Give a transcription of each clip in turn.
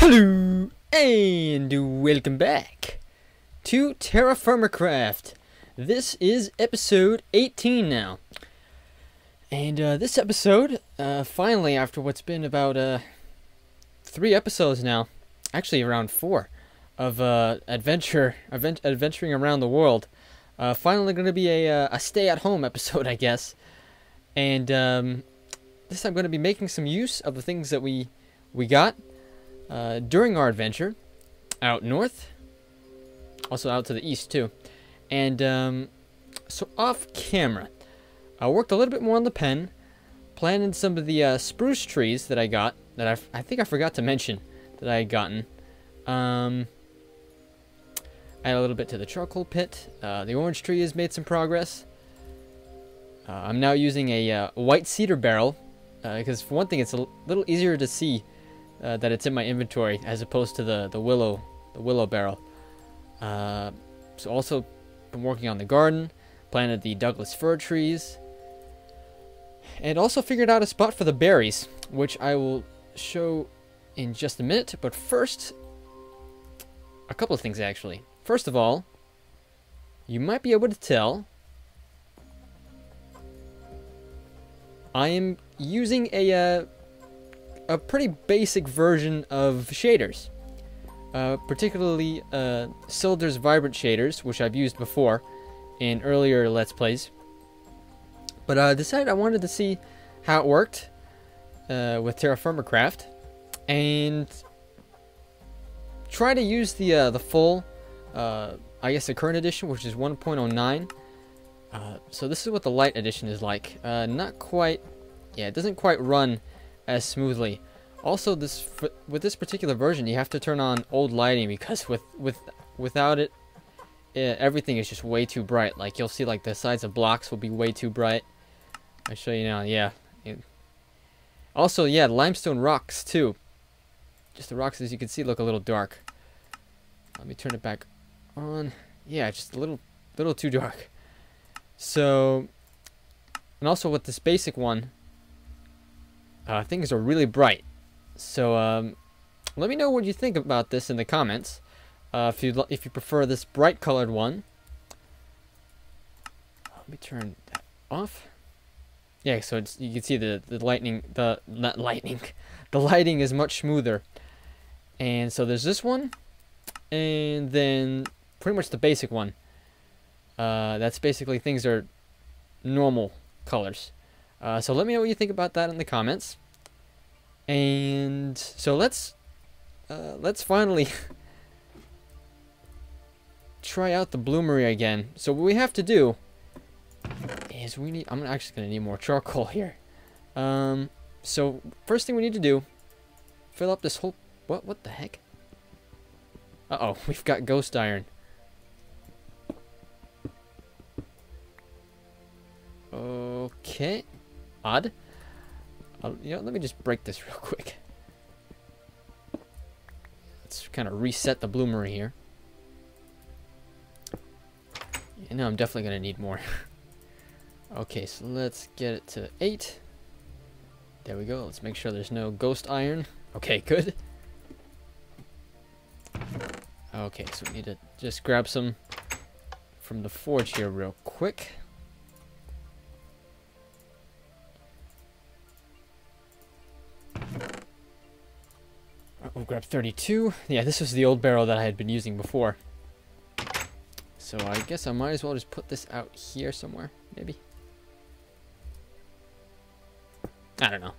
Hello and welcome back to TerraFirmaCraft. This is episode 18 now. And this episode, finally, after what's been about 3 episodes now, actually around 4, of adventuring around the world, finally going to be a stay-at-home episode, I guess. And this I'm going to be making some use of the things that we got during our adventure out north, also out to the east too. And so off camera, I worked a little bit more on the pen, planted some of the spruce trees that I got, that I think I forgot to mention that I had gotten. Add a little bit to the charcoal pit. The orange tree has made some progress. I'm now using a white cedar barrel, because for one thing it's a little easier to see that it's in my inventory as opposed to the willow barrel. So also been working on the garden, planted the Douglas fir trees, and also figured out a spot for the berries, which I will show in just a minute. But first, a couple of things actually. First of all, you might be able to tell I am using a pretty basic version of shaders, particularly Silder's Vibrant shaders, which I've used before in earlier Let's Plays. But I decided I wanted to see how it worked with TerraFirmaCraft, and try to use the full, I guess the current edition, which is 1.09. So this is what the light edition is like. Not quite, yeah, it doesn't quite run as smoothly. Also, with this particular version, you have to turn on old lighting, because without it, everything is just way too bright. Like, you'll see, like, the sides of blocks will be way too bright. I'll show you now. Yeah. Also, yeah, limestone rocks too. Just the rocks, as you can see, look a little dark. Let me turn it back on. Yeah, just a little too dark. So, and also with this basic one, things are really bright. So let me know what you think about this in the comments. If you prefer this bright colored one. Let me turn that off. Yeah, so you can see the lighting is much smoother. And so there's this one, and then pretty much the basic one. That's basically things are normal colors. So let me know what you think about that in the comments. And so let's finally try out the bloomery again. So what we have to do is I'm actually gonna need more charcoal here. So first thing we need to do, fill up this whole, what the heck? Uh-oh, we've got ghost iron. Okay, odd. Let me just break this real quick. Let's kind of reset the bloomery here. You know, I'm definitely gonna need more. Okay, so let's get it to 8. There we go. Let's make sure there's no ghost iron. Okay, good. Okay, so we need to just grab some from the forge here real quick. We'll grab 32. Yeah, this was the old barrel that I had been using before. So I guess I might as well just put this out here somewhere, maybe. I don't know.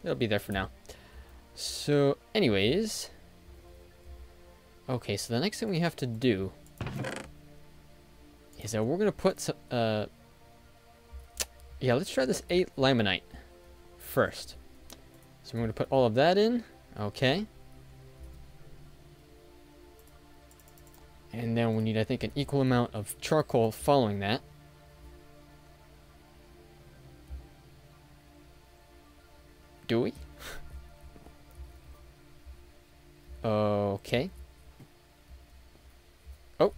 It'll be there for now. So, anyways. Okay, so the next thing we have to do is that we're going to put some, yeah, let's try this 8 limonite first. So I'm going to put all of that in. Okay. And then we need, I think, an equal amount of charcoal following that. Do we? Okay. Oh.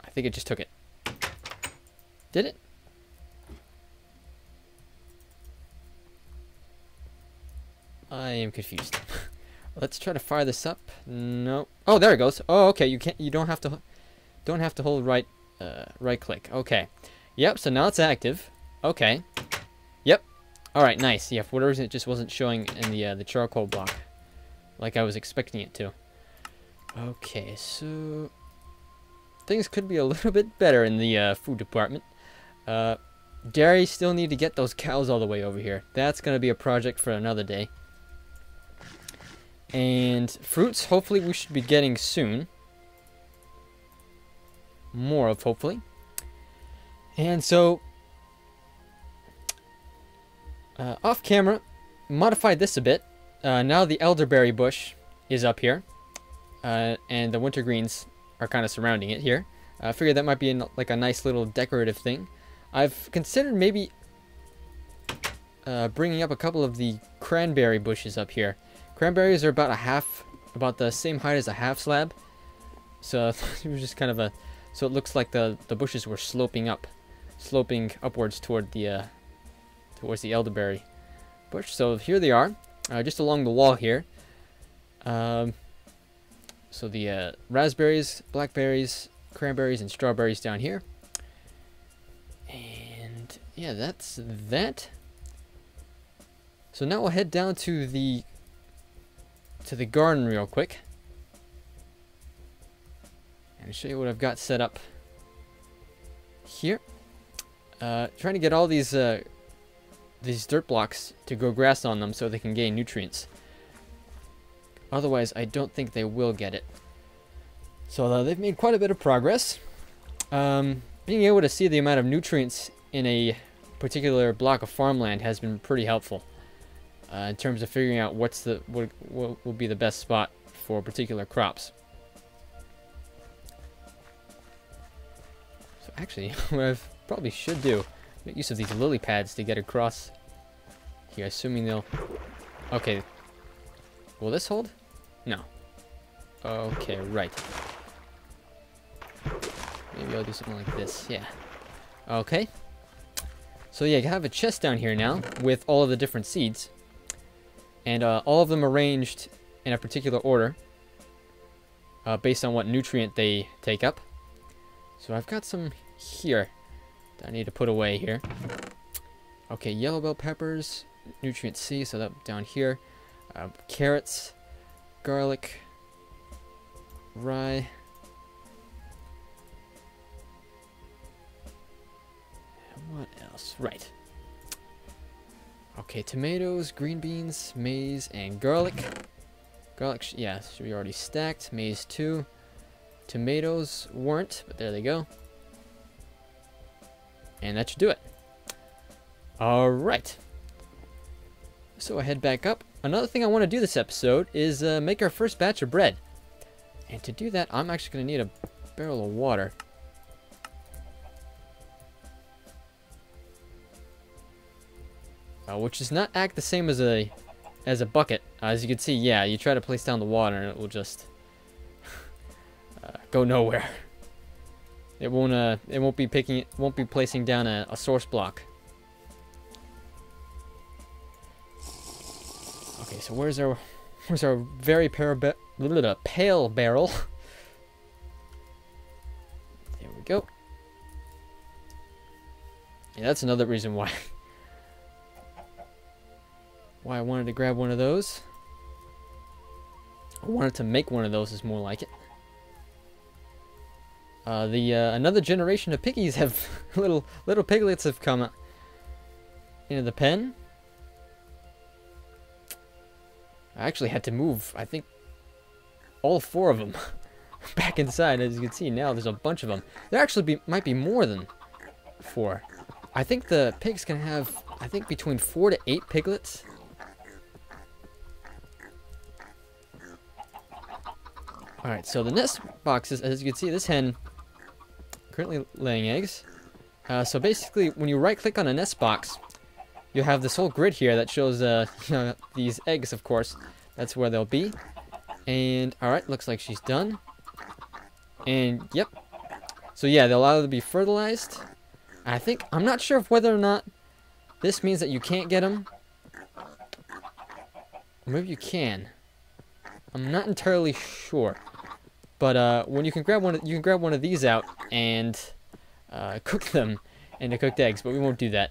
I think it just took it. Did it? I am confused. Let's try to fire this up. No. Oh, there it goes. Oh, okay. You can't. You don't have to hold right click. Okay. Yep. So now it's active. Okay. Yep. All right. Nice. Yeah. For whatever reason, it just wasn't showing in the charcoal block like I was expecting it to. Okay. So things could be a little bit better in the food department. Dairy still need to get those cows all the way over here. That's gonna be a project for another day. And fruits, hopefully we should be getting soon. More of, hopefully. And so, off camera, modified this a bit. Now the elderberry bush is up here. And the wintergreens are kind of surrounding it here. I figured that might be like a nice little decorative thing. I've considered maybe bringing up a couple of the cranberry bushes up here. Cranberries are about the same height as a half slab. So it was just kind of so it looks like the bushes were sloping upwards toward towards the elderberry bush. So here they are, just along the wall here. So the raspberries, blackberries, cranberries, and strawberries down here. And yeah, that's that. So now we'll head down to the garden real quick and show you what I've got set up here. Trying to get all these dirt blocks to grow grass on them so they can gain nutrients. Otherwise, I don't think they will get it. So they've made quite a bit of progress. Being able to see the amount of nutrients in a particular block of farmland has been pretty helpful. In terms of figuring out what will be the best spot for particular crops. So actually, what I probably should do, make use of these lily pads to get across here, assuming they'll... Okay. Will this hold? No. Okay, right. Maybe I'll do something like this, yeah. Okay. So yeah, you have a chest down here now with all of the different seeds. And all of them arranged in a particular order based on what nutrient they take up. So I've got some here that I need to put away here. Okay, yellow bell peppers, nutrient C, so that down here. Carrots, garlic, rye. And what else? Right. Okay, tomatoes, green beans, maize, and garlic. Garlic, yeah, should be already stacked. Maize too. Tomatoes weren't, but there they go. And that should do it. Alright. So I head back up. Another thing I want to do this episode is make our first batch of bread. And to do that, I'm actually going to need a barrel of water. Which does not act the same as a bucket. As you can see, yeah, you try to place down the water and it will just go nowhere. It won't be placing down a source block. Okay, so where's our very pale barrel? There we go. Yeah, that's another reason why I wanted to grab one of those. I wanted to make one of those is more like it. Another generation of piggies have little piglets have come into the pen. I actually had to move, I think, all 4 of them back inside. As you can see now, there's a bunch of them. There actually might be more than 4. I think the pigs can have, I think, between 4 to 8 piglets. Alright, so the nest boxes, as you can see, this hen currently laying eggs. So basically, when you right-click on a nest box, you have this whole grid here that shows these eggs, of course. That's where they'll be. And, alright, looks like she's done. And, yep. So yeah, they'll either be fertilized. I'm not sure of whether or not this means that you can't get them. Or maybe you can. I'm not entirely sure. But when you can grab one of these out and cook them into cooked eggs, but we won't do that.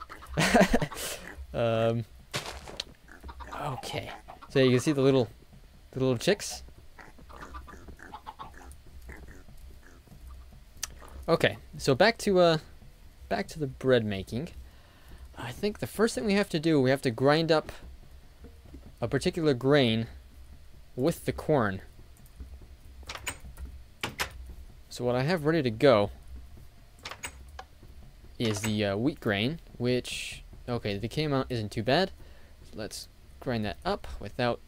Okay, so you can see the little chicks. Okay, so back to the bread making. I think the first thing we have to do, we have to grind up a particular grain with the corn. So what I have ready to go is the wheat grain, which, okay, the decay amount isn't too bad. So let's grind that up without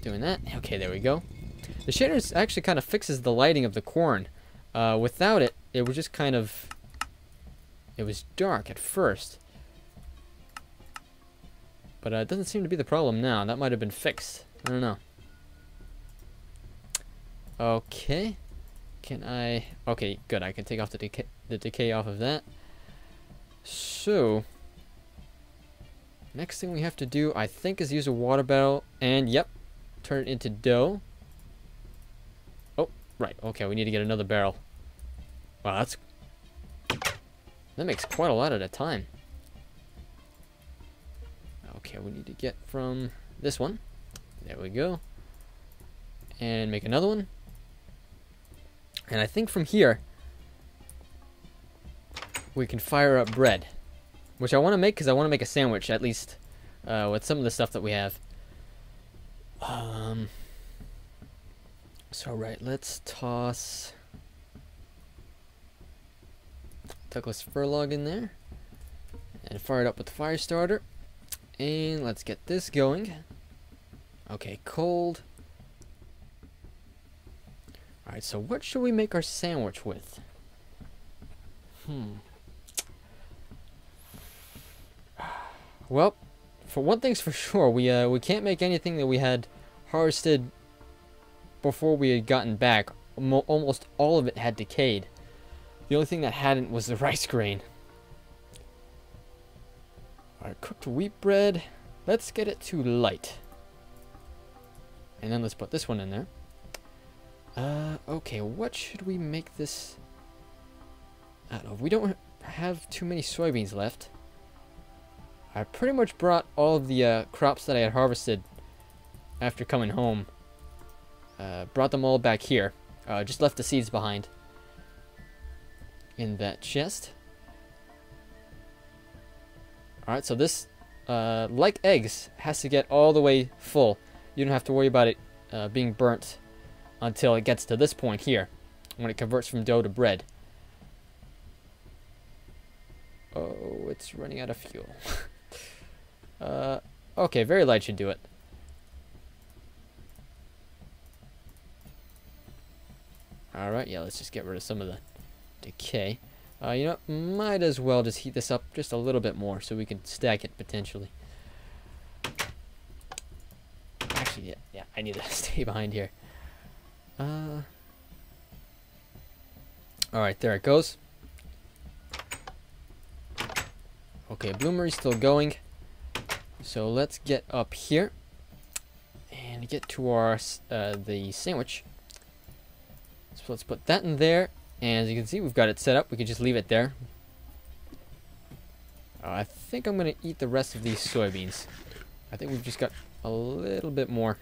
doing that. Okay, there we go. The shaders actually kind of fixes the lighting of the corn. Without it, it was just kind of, it was dark at first. But it doesn't seem to be the problem now. That might have been fixed. I don't know. Okay. Can I... Okay, good. I can take off the decay off of that. So, next thing we have to do, I think, is use a water barrel and, yep, turn it into dough. Oh, right. Okay, we need to get another barrel. Wow, that makes quite a lot at a time. Okay, we need to get from this one. There we go. And make another one. And I think from here, we can fire up bread. Which I want to make because I want to make a sandwich, at least, with some of the stuff that we have. So, right, let's toss Douglas fir log in there. And fire it up with the fire starter. And let's get this going. Okay, cold. Alright, so what should we make our sandwich with? Well, for one thing's for sure, we can't make anything that we had harvested before we had gotten back. Almost all of it had decayed. The only thing that hadn't was the rice grain. Alright, cooked wheat bread. Let's get it to light. And then let's put this one in there. Okay, what should we make this out of? We don't have too many soybeans left. I pretty much brought all of the crops that I had harvested after coming home. Brought them all back here. Just left the seeds behind in that chest. Alright, so this, like eggs, has to get all the way full. You don't have to worry about it being burnt until it gets to this point here, when it converts from dough to bread. Oh, it's running out of fuel. Okay, very light should do it. Alright, yeah, let's just get rid of some of the decay. You know, might as well just heat this up just a little bit more so we can stack it potentially. Actually, yeah, I need to stay behind here. Alright, there it goes. Okay, bloomery's still going. So let's get up here and get to our the sandwich. So let's put that in there. And as you can see, we've got it set up. We can just leave it there. I think I'm going to eat the rest of these soybeans. I think we've just got a little bit more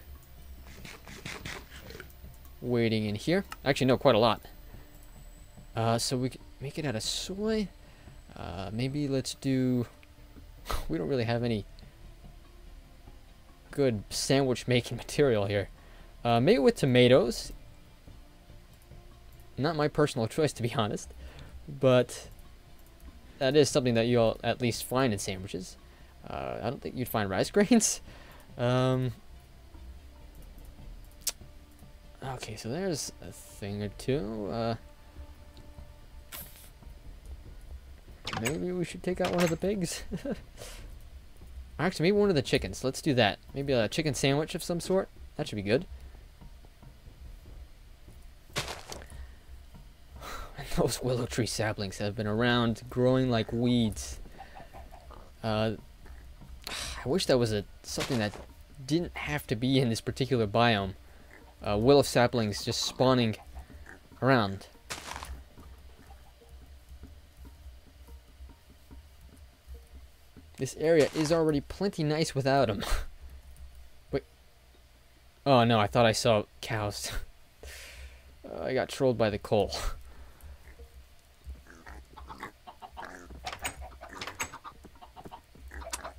waiting in here. Actually, no, quite a lot. So we can make it out of soy. Maybe let's do... We don't really have any good sandwich making material here. Maybe with tomatoes. Not my personal choice, to be honest. But that is something that you'll at least find in sandwiches. I don't think you'd find rice grains. Okay, so there's a thing or two. Maybe we should take out one of the pigs. Actually, maybe one of the chickens. Let's do that. Maybe a chicken sandwich of some sort. That should be good. And those willow tree saplings have been around growing like weeds. I wish that was something that didn't have to be in this particular biome. Willow saplings just spawning around. This area is already plenty nice without them. Wait. Oh no, I thought I saw cows. I got trolled by the coal.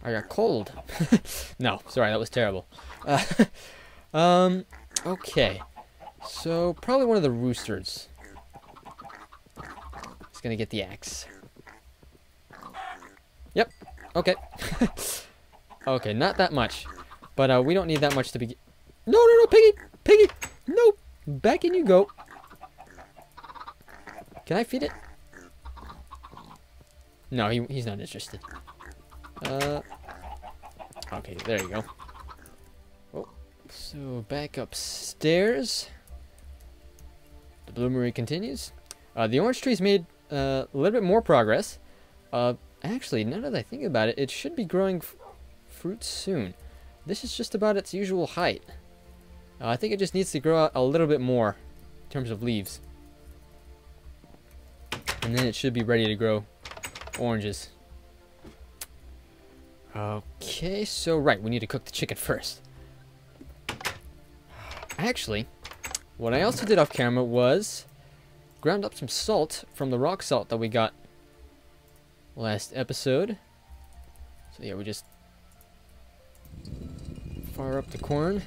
I got cold. No, sorry, that was terrible. Okay. So, probably one of the roosters. He's gonna get the axe. Yep. Okay. Okay, not that much. But we don't need that much to begin. No, no, no, piggy! Piggy! No! Back in you go. Can I feed it? No, he's not interested. Okay, there you go. Oh, so back upstairs. The bloomery continues. The orange tree's made a little bit more progress. Actually, now that I think about it, it should be growing fruit soon. This is just about its usual height. I think it just needs to grow out a little bit more in terms of leaves. And then it should be ready to grow oranges. Okay, so right, we need to cook the chicken first. Actually, what I also did off camera was ground up some salt from the rock salt that we got last episode. So yeah, we just fire up the corn.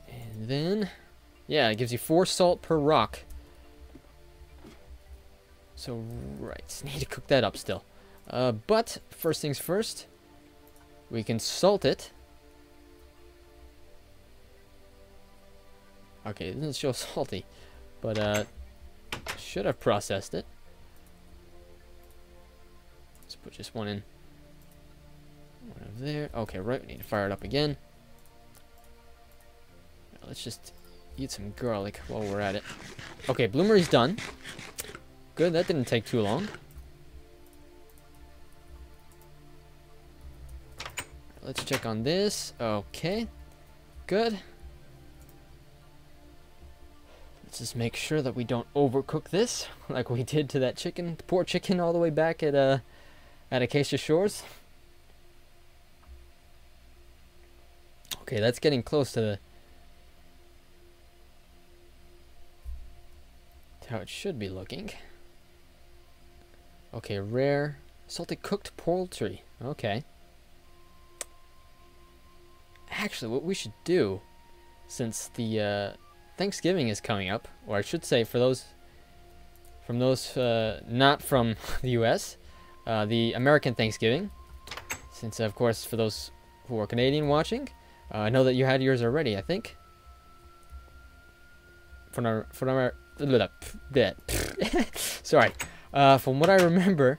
And then, yeah, it gives you 4 salt per rock. So, right, need to cook that up still. But, first things first, we can salt it. Okay, it doesn't show salty, but should have processed it. Let's put just one in. One over there. Okay, right, we need to fire it up again. Now, let's just eat some garlic while we're at it. Okay, bloomery's done. Good, that didn't take too long. Let's check on this. Okay, good. Let's just make sure that we don't overcook this like we did to that chicken, poor chicken, all the way back at Acacia Shores. Okay, that's getting close to how it should be looking. Okay, rare salted cooked poultry. Okay. Actually, what we should do, since the Thanksgiving is coming up, or I should say for those not from the US, the American Thanksgiving, since of course for those who are Canadian watching, I know that you had yours already, I think. Sorry. From what I remember,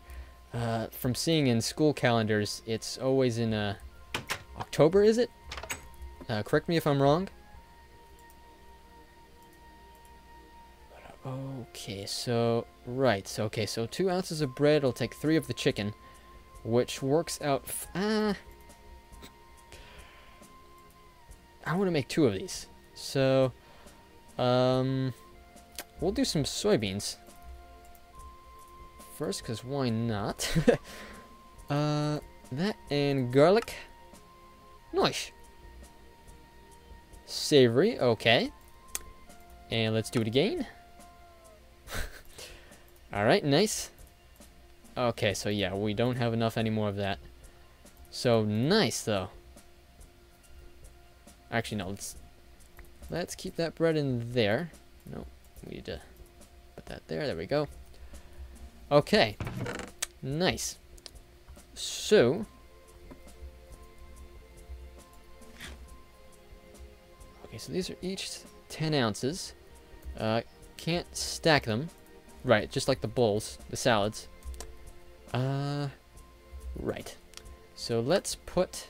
from seeing in school calendars, it's always in October, is it? Correct me if I'm wrong. Okay, so, right, so, okay, so 2 ounces of bread will take 3 of the chicken, which works out, I want to make 2 of these, so, we'll do some soybeans first, because why not? That and garlic, nice, savory, okay, and let's do it again. Alright, nice. Okay, so yeah, we don't have enough anymore of that. So, nice, though. Actually, no, let's keep that bread in there. No, we need to put that there. There we go. Okay, nice. So, okay, so these are each 10 ounces. Can't stack them. Right, just like the bowls, the salads. Right. So let's put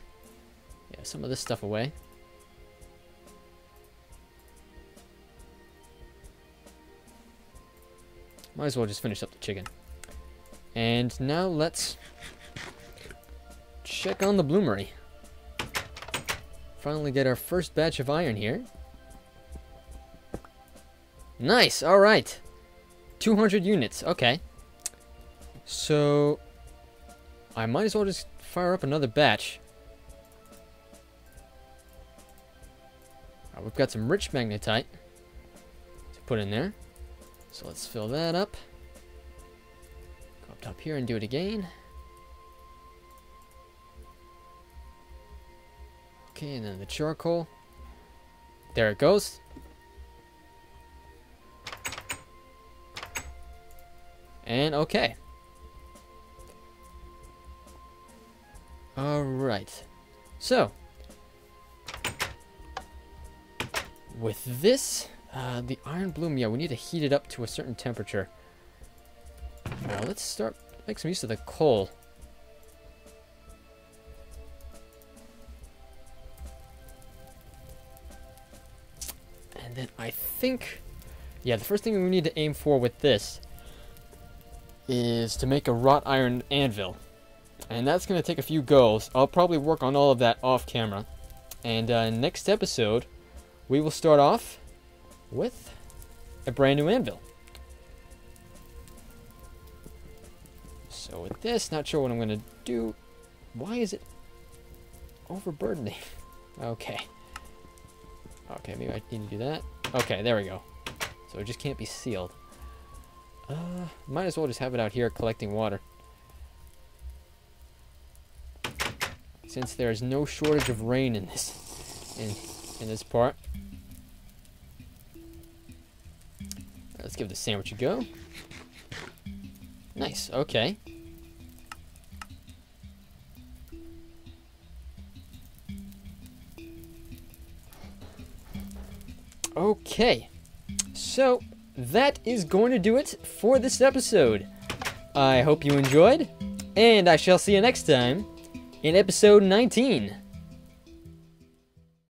some of this stuff away. Might as well just finish up the chicken. And now let's check on the bloomery. finally get our first batch of iron here. Nice, alright. 200 units, okay. So, I might as well just fire up another batch. We've got some rich magnetite to put in there. So let's fill that up. Go up top here and do it again. Okay, and then the charcoal. There it goes. And okay. Alright. So, with this, the iron bloom, yeah, we need to heat it up to a certain temperature. Now let's start make some use of the coal. And then I think, yeah, the first thing we need to aim for with this is to make a wrought iron anvil. And that's going to take a few goes. I'll probably work on all of that off camera. And next episode, we will start off with a brand new anvil. So with this, not sure what I'm going to do. Why is it overburdening? Okay. Okay, maybe I need to do that. Okay, there we go. So it just can't be sealed. Might as well just have it out here collecting water. Since there is no shortage of rain in this in this part. Let's give the sandwich a go. Nice, okay. Okay, so that is going to do it for this episode. I hope you enjoyed, and I shall see you next time in episode 19.